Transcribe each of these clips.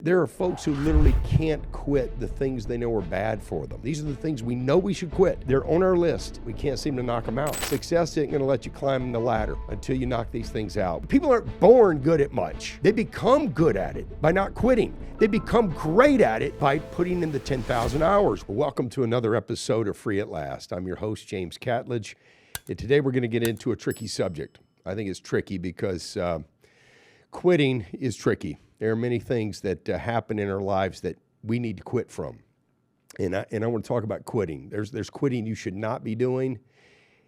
There are folks who literally can't quit the things they know are bad for them. These are the things we know we should quit. They're on our list. We can't seem to knock them out. Success isn't going to let you climb the ladder until you knock these things out. People aren't born good at much. They become good at it by not quitting. They become great at it by putting in the 10,000 hours. Welcome to another episode of Free at Last. I'm your host, James Cartlidge, and today we're going to get into a tricky subject. I think it's tricky because quitting is tricky. There are many things that happen in our lives that we need to quit from. And I want to talk about quitting. There's quitting you should not be doing,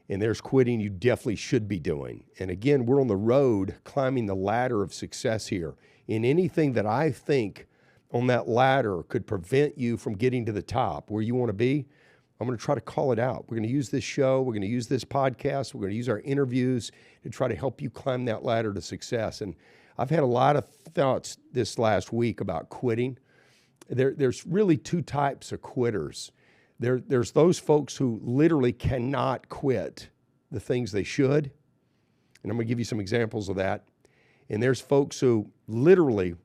and there's quitting you definitely should be doing. And again, we're on the road climbing the ladder of success here. And anything that I think on that ladder could prevent you from getting to the top where you want to be, I'm going to try to call it out. We're going to use this show. We're going to use this podcast. We're going to use our interviews to try to help you climb that ladder to success. And I've had a lot of thoughts this last week about quitting. There's really two types of quitters. There's those folks who literally cannot quit the things they should. And I'm going to give you some examples of that. And there's folks who literally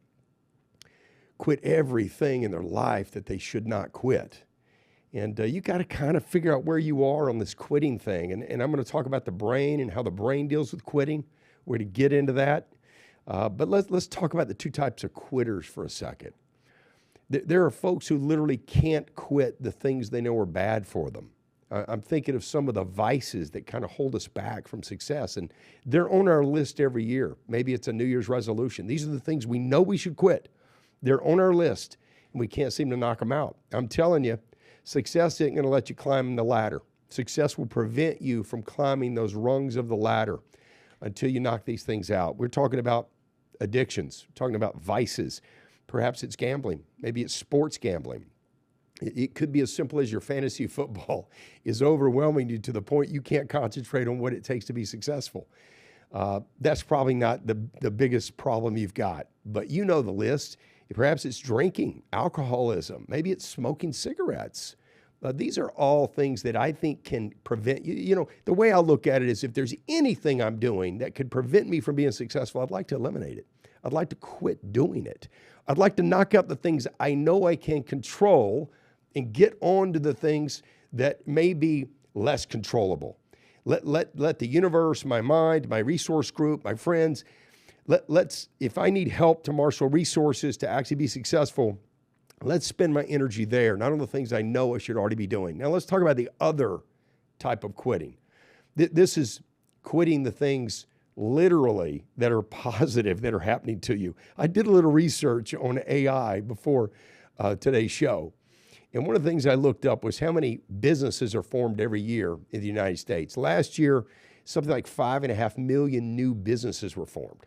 quit everything in their life that they should not quit. And you got to kind of figure out where you are on this quitting thing. And I'm going to talk about the brain and how the brain deals with quitting. We're going to get into that. But let's talk about the two types of quitters for a second. There are folks who literally can't quit the things they know are bad for them. I'm thinking of some of the vices that kind of hold us back from success, and they're on our list every year. Maybe it's a New Year's resolution. These are the things we know we should quit. They're on our list, and we can't seem to knock them out. I'm telling you, success isn't going to let you climb the ladder. Success will prevent you from climbing those rungs of the ladder until you knock these things out. We're talking about addictions, talking about vices. Perhaps it's gambling. Maybe it's sports gambling. It could be as simple as your fantasy football is overwhelming you to the point you can't concentrate on what it takes to be successful. That's probably not the biggest problem you've got, but you know the list. Perhaps it's drinking, alcoholism. Maybe it's smoking cigarettes. These are all things that I think can prevent you. You know, the way I look at it is if there's anything I'm doing that could prevent me from being successful, I'd like to eliminate it. I'd like to quit doing it. I'd like to knock out the things I know I can control and get on to the things that may be less controllable. Let the universe, my mind, my resource group, my friends, if I need help to marshal resources to actually be successful, let's spend my energy there, not on the things I know I should already be doing. Now let's talk about the other type of quitting. This is quitting the things literally that are positive that are happening to you. I did a little research on AI before today's show. And one of the things I looked up was how many businesses are formed every year in the United States. Last year, something like 5.5 million new businesses were formed.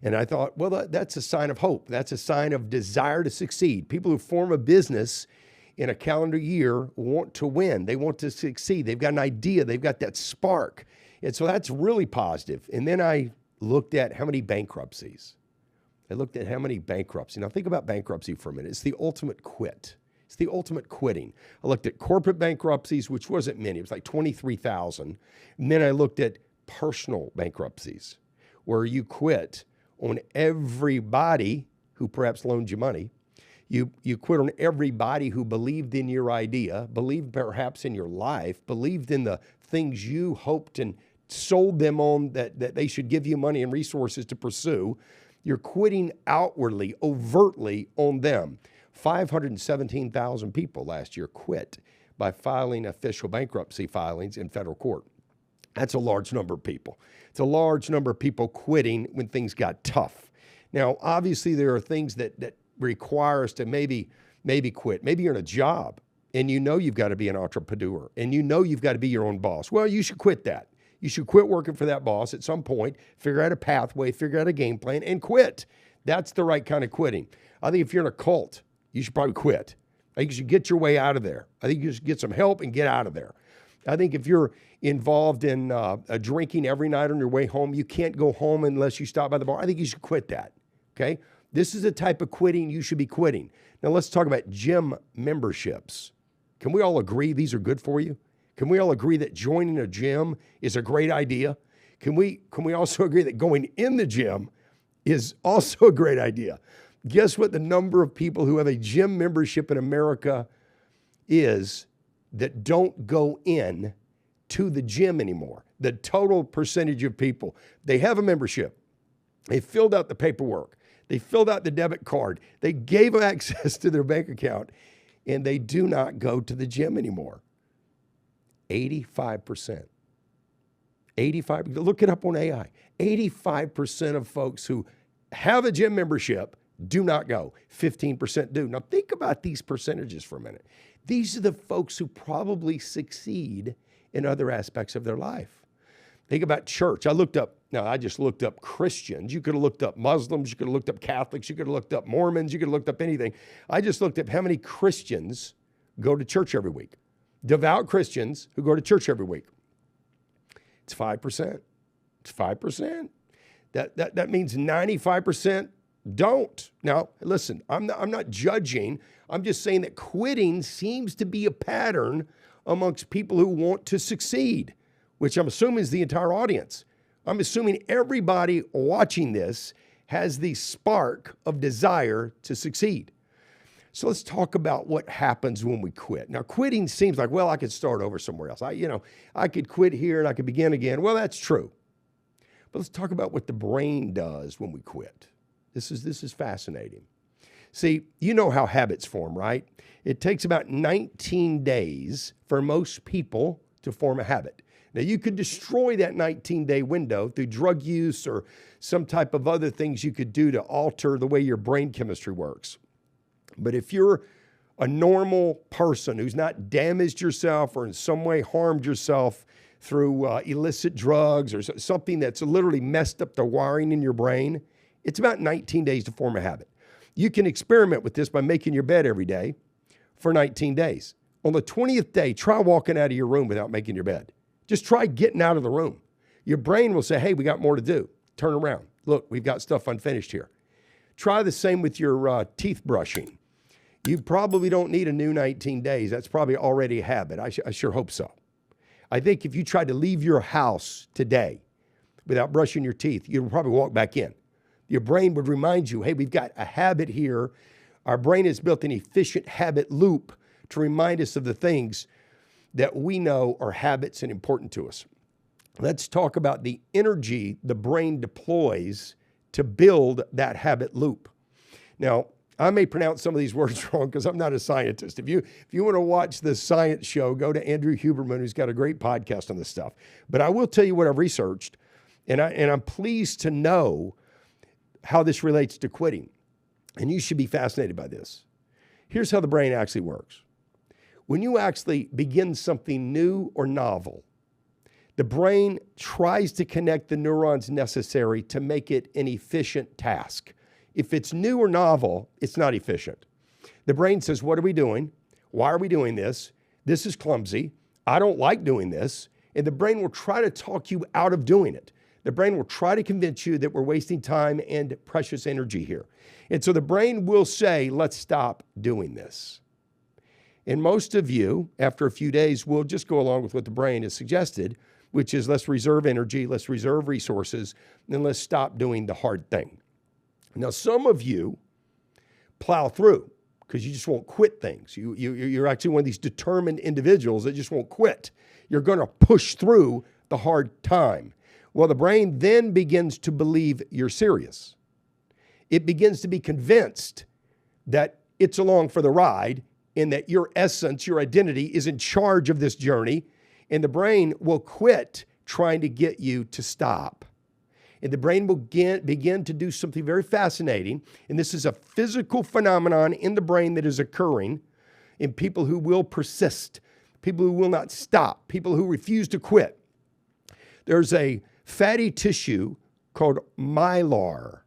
And I thought, well, that's a sign of hope. That's a sign of desire to succeed. People who form a business in a calendar year want to win. They want to succeed. They've got an idea. They've got that spark. And so that's really positive. And then I looked at how many bankruptcies. Now think about bankruptcy for a minute. It's the ultimate quit. It's the ultimate quitting. I looked at corporate bankruptcies, which wasn't many. It was like 23,000. And then I looked at personal bankruptcies, where you quit on everybody who perhaps loaned you money. You quit on everybody who believed in your idea, believed perhaps in your life, believed in the things you hoped and sold them on that they should give you money and resources to pursue. You're quitting outwardly, overtly on them. 517,000 people last year quit by filing official bankruptcy filings in federal court. That's a large number of people. It's a large number of people quitting when things got tough. Now, obviously, there are things that require us to maybe quit. Maybe you're in a job and you know you've got to be an entrepreneur and you know you've got to be your own boss. Well, you should quit that. You should quit working for that boss at some point, figure out a pathway, figure out a game plan, and quit. That's the right kind of quitting. I think if you're in a cult, you should probably quit. I think you should get your way out of there. I think you should get some help and get out of there. I think if you're involved in drinking every night on your way home, you can't go home unless you stop by the bar. I think you should quit that, okay? This is the type of quitting you should be quitting. Now let's talk about gym memberships. Can we all agree these are good for you? Can we all agree that joining a gym is a great idea? Can we also agree that going in the gym is also a great idea? Guess what the number of people who have a gym membership in America is that don't go in to the gym anymore? The total percentage of people. They have a membership. They filled out the paperwork. They filled out the debit card. They gave them access to their bank account, and they do not go to the gym anymore. 85%. 85, look it up on AI. 85% of folks who have a gym membership do not go. 15% do. Now think about these percentages for a minute. These are the folks who probably succeed in other aspects of their life. Think about church. I just looked up Christians. You could have looked up Muslims. You could have looked up Catholics. You could have looked up Mormons. You could have looked up anything. I just looked up how many Christians go to church every week. Devout Christians who go to church every week. It's 5%. It's 5%. That means 95% don't. Now, listen, I'm not judging. I'm just saying that quitting seems to be a pattern amongst people who want to succeed, which I'm assuming is the entire audience. I'm assuming everybody watching this has the spark of desire to succeed. So let's talk about what happens when we quit. Now, quitting seems like, well, I could start over somewhere else. I could quit here and I could begin again. Well, that's true. But let's talk about what the brain does when we quit. This is fascinating. See, you know how habits form, right? It takes about 19 days for most people to form a habit. Now, you could destroy that 19-day window through drug use or some type of other things you could do to alter the way your brain chemistry works. But if you're a normal person who's not damaged yourself or in some way harmed yourself through illicit drugs or something that's literally messed up the wiring in your brain, it's about 19 days to form a habit. You can experiment with this by making your bed every day for 19 days. On the 20th day, try walking out of your room without making your bed. Just try getting out of the room. Your brain will say, hey, we got more to do. Turn around. Look, we've got stuff unfinished here. Try the same with your teeth brushing. You probably don't need a new 19 days. That's probably already a habit. I sure hope so. I think if you tried to leave your house today without brushing your teeth, you'd probably walk back in. Your brain would remind you, hey, we've got a habit here. Our brain has built an efficient habit loop to remind us of the things that we know are habits and important to us. Let's talk about the energy the brain deploys to build that habit loop. Now, I may pronounce some of these words wrong because I'm not a scientist. If you want to watch the science show, go to Andrew Huberman, who's got a great podcast on this stuff. But I will tell you what I've researched, and I'm pleased to know how this relates to quitting. And you should be fascinated by this. Here's how the brain actually works. When you actually begin something new or novel, the brain tries to connect the neurons necessary to make it an efficient task. If it's new or novel, it's not efficient. The brain says, what are we doing? Why are we doing this? This is clumsy. I don't like doing this. And the brain will try to talk you out of doing it. The brain will try to convince you that we're wasting time and precious energy here. And so the brain will say, let's stop doing this. And most of you, after a few days, will just go along with what the brain has suggested, which is let's reserve energy, let's reserve resources, and let's stop doing the hard thing. Now, some of you plow through because you just won't quit things. You're actually one of these determined individuals that just won't quit. You're going to push through the hard time. Well, the brain then begins to believe you're serious. It begins to be convinced that it's along for the ride and that your essence, your identity is in charge of this journey, and the brain will quit trying to get you to stop. And the brain will begin to do something very fascinating, and this is a physical phenomenon in the brain that is occurring in people who will persist, people who will not stop, people who refuse to quit. There's a fatty tissue called mylar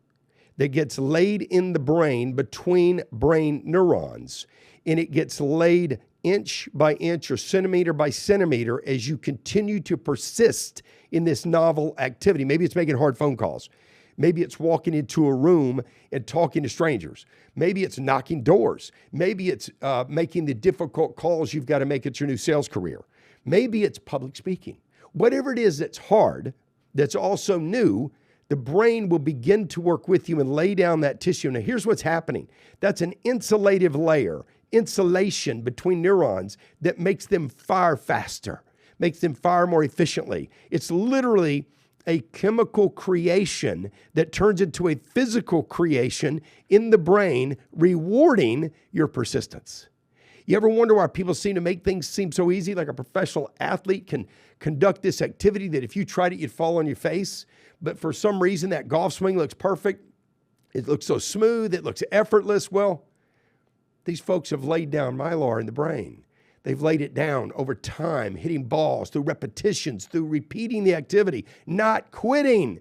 that gets laid in the brain between brain neurons, and it gets laid inch by inch or centimeter by centimeter as you continue to persist in this novel activity. Maybe it's making hard phone calls. Maybe it's walking into a room and talking to strangers. Maybe it's knocking doors. Maybe it's making the difficult calls you've got to make at your new sales career. Maybe it's public speaking. Whatever it is that's hard, that's also new, the brain will begin to work with you and lay down that tissue. Now, here's what's happening. That's an insulative layer, insulation between neurons that makes them fire faster, makes them fire more efficiently. It's literally a chemical creation that turns into a physical creation in the brain, rewarding your persistence. You ever wonder why people seem to make things seem so easy? Like a professional athlete can conduct this activity that if you tried it, you'd fall on your face. But for some reason, that golf swing looks perfect. It looks so smooth. It looks effortless. Well, these folks have laid down mylar in the brain. They've laid it down over time, hitting balls through repetitions, through repeating the activity, not quitting.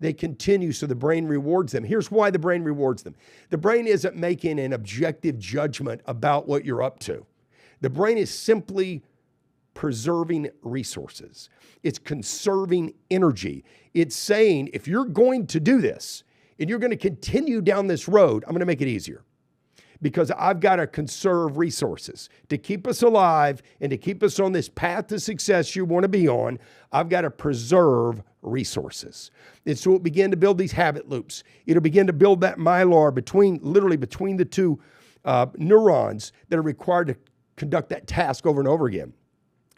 They continue, so the brain rewards them. Here's why the brain rewards them. The brain isn't making an objective judgment about what you're up to. The brain is simply preserving resources. It's conserving energy. It's saying, if you're going to do this and you're going to continue down this road, I'm going to make it easier because I've got to conserve resources to keep us alive and to keep us on this path to success you want to be on. I've got to preserve resources. And so it began to build these habit loops. It'll begin to build that mylar literally between the two neurons that are required to conduct that task over and over again.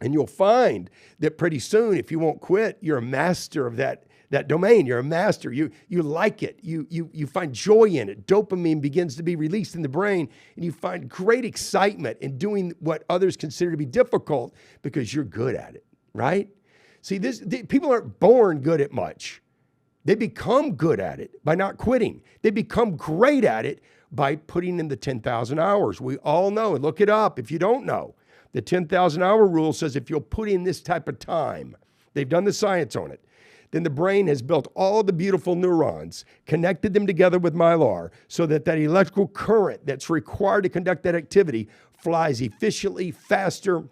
And you'll find that pretty soon, if you won't quit, you're a master of that domain. You're a master. You like it. You find joy in it. Dopamine begins to be released in the brain, and you find great excitement in doing what others consider to be difficult because you're good at it, right? See, people aren't born good at much. They become good at it by not quitting. They become great at it by putting in the 10,000 hours. We all know, and look it up if you don't know. The 10,000 hour rule says if you'll put in this type of time, they've done the science on it, then the brain has built all the beautiful neurons, connected them together with mylar so that electrical current that's required to conduct that activity flies efficiently, faster.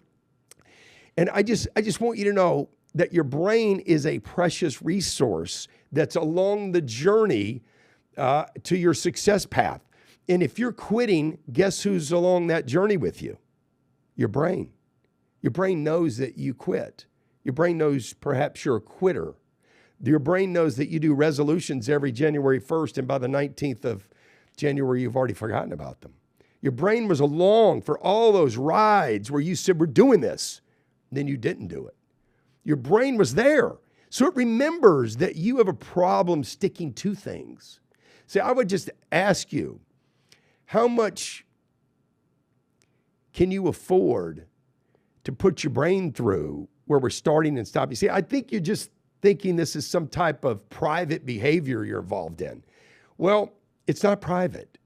And I just want you to know that your brain is a precious resource that's along the journey to your success path. And if you're quitting, guess who's along that journey with you? Your brain. Your brain knows that you quit. Your brain knows perhaps you're a quitter. Your brain knows that you do resolutions every January 1st, and by the 19th of January, you've already forgotten about them. Your brain was along for all those rides where you said, we're doing this. Then you didn't do it. Your brain was there. So it remembers that you have a problem sticking to things. See, I would just ask you, how much can you afford to put your brain through where we're starting and stopping? See, I think you're just thinking this is some type of private behavior you're involved in. Well, it's not private.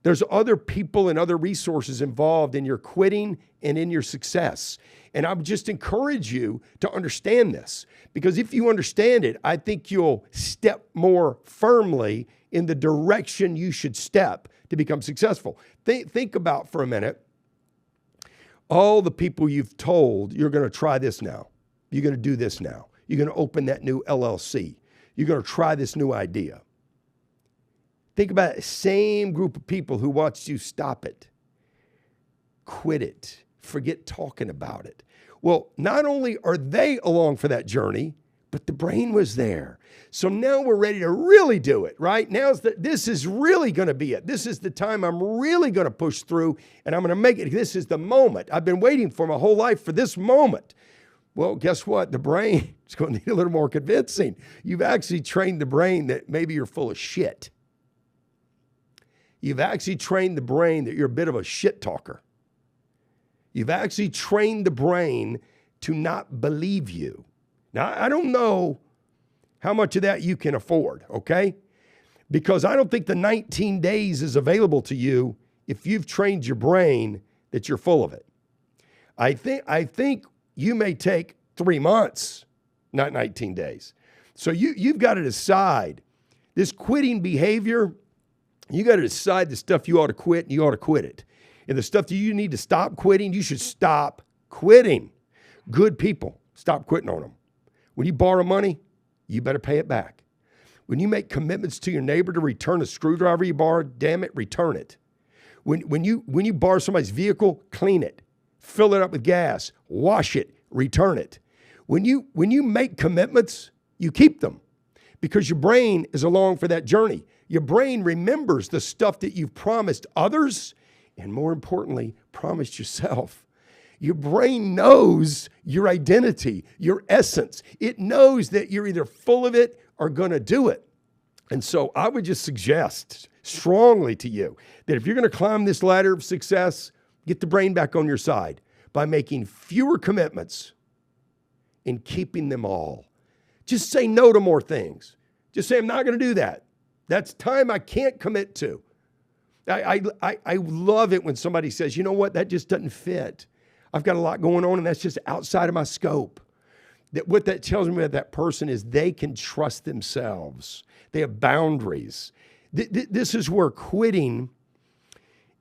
There's other people and other resources involved in your quitting and in your success. And I would just encourage you to understand this, because if you understand it, I think you'll step more firmly in the direction you should step to become successful. Think about for a minute all the people you've told, you're going to try this now. You're going to do this now. You're going to open that new LLC. You're going to try this new idea. Think about the same group of people who watched you stop it, quit it, forget talking about it. Well, not only are they along for that journey, but the brain was there. So now we're ready to really do it, right? This is really going to be it. This is the time I'm really going to push through, and I'm going to make it. This is the moment. I've been waiting for my whole life for this moment. Well, guess what? The brain is going to need a little more convincing. You've actually trained the brain that maybe you're full of shit. You've actually trained the brain that you're a bit of a shit talker. You've actually trained the brain to not believe you. Now, I don't know how much of that you can afford, okay? Because I don't think the 19 days is available to you if you've trained your brain that you're full of it. I think you may take 3 months, not 19 days. So you've got to decide this quitting behavior. You got to decide the stuff you ought to quit, and you ought to quit it. And the stuff that you need to stop quitting, you should stop quitting. Good people, stop quitting on them. When you borrow money, you better pay it back. When you make commitments to your neighbor to return a screwdriver you borrowed, damn it, return it. When you borrow somebody's vehicle, clean it, fill it up with gas, wash it, return it. When you make commitments, you keep them, because your brain is along for that journey. Your brain remembers the stuff that you've promised others and, more importantly, promised yourself. Your brain knows your identity, your essence. It knows that you're either full of it or going to do it. And so I would just suggest strongly to you that if you're going to climb this ladder of success, get the brain back on your side by making fewer commitments and keeping them all. Just say no to more things. Just say, I'm not going to do that. That's time I can't commit to. I love it when somebody says, you know what, that just doesn't fit. I've got a lot going on and that's just outside of my scope. What that tells me about that person is they can trust themselves. They have boundaries. This is where quitting,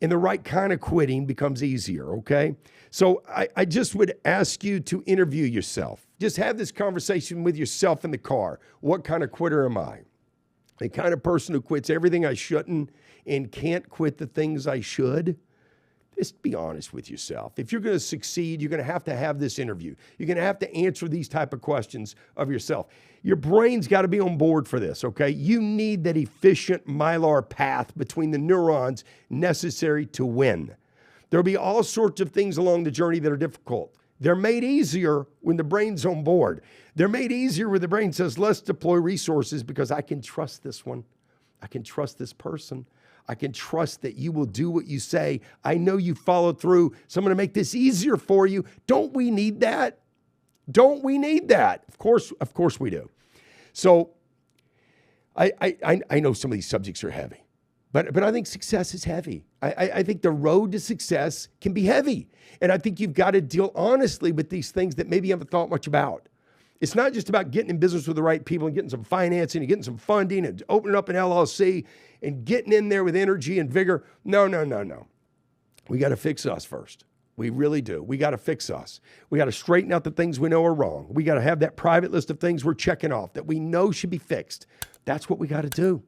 and the right kind of quitting, becomes easier, okay? So I just would ask you to interview yourself. Just have this conversation with yourself in the car. What kind of quitter am I? The kind of person who quits everything I shouldn't and can't quit the things I should? Just be honest with yourself. If you're going to succeed, you're going to have this interview. You're going to have to answer these type of questions of yourself. Your brain's got to be on board for this, okay? You need that efficient mylar path between the neurons necessary to win. There'll be all sorts of things along the journey that are difficult. They're made easier when the brain's on board. They're made easier when the brain says, let's deploy resources because I can trust this one. I can trust this person. I can trust that you will do what you say. I know you follow through, so I'm going to make this easier for you. Don't we need that? Don't we need that? Of course we do. So I know some of these subjects are heavy, but I think success is heavy. I think the road to success can be heavy. And I think you've got to deal honestly with these things that maybe you haven't thought much about. It's not just about getting in business with the right people and getting some financing and getting some funding and opening up an LLC and getting in there with energy and vigor. No. We got to fix us first. We really do. We got to fix us. We got to straighten out the things we know are wrong. We got to have that private list of things we're checking off that we know should be fixed. That's what we got to do.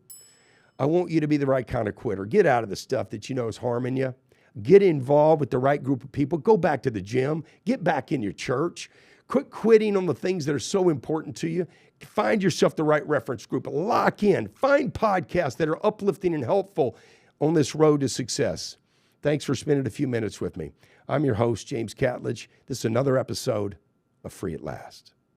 I want you to be the right kind of quitter. Get out of the stuff that you know is harming you. Get involved with the right group of people. Go back to the gym. Get back in your church. Quit quitting on the things that are so important to you. Find yourself the right reference group. Lock in. Find podcasts that are uplifting and helpful on this road to success. Thanks for spending a few minutes with me. I'm your host, James Cartlidge. This is another episode of Free at Last.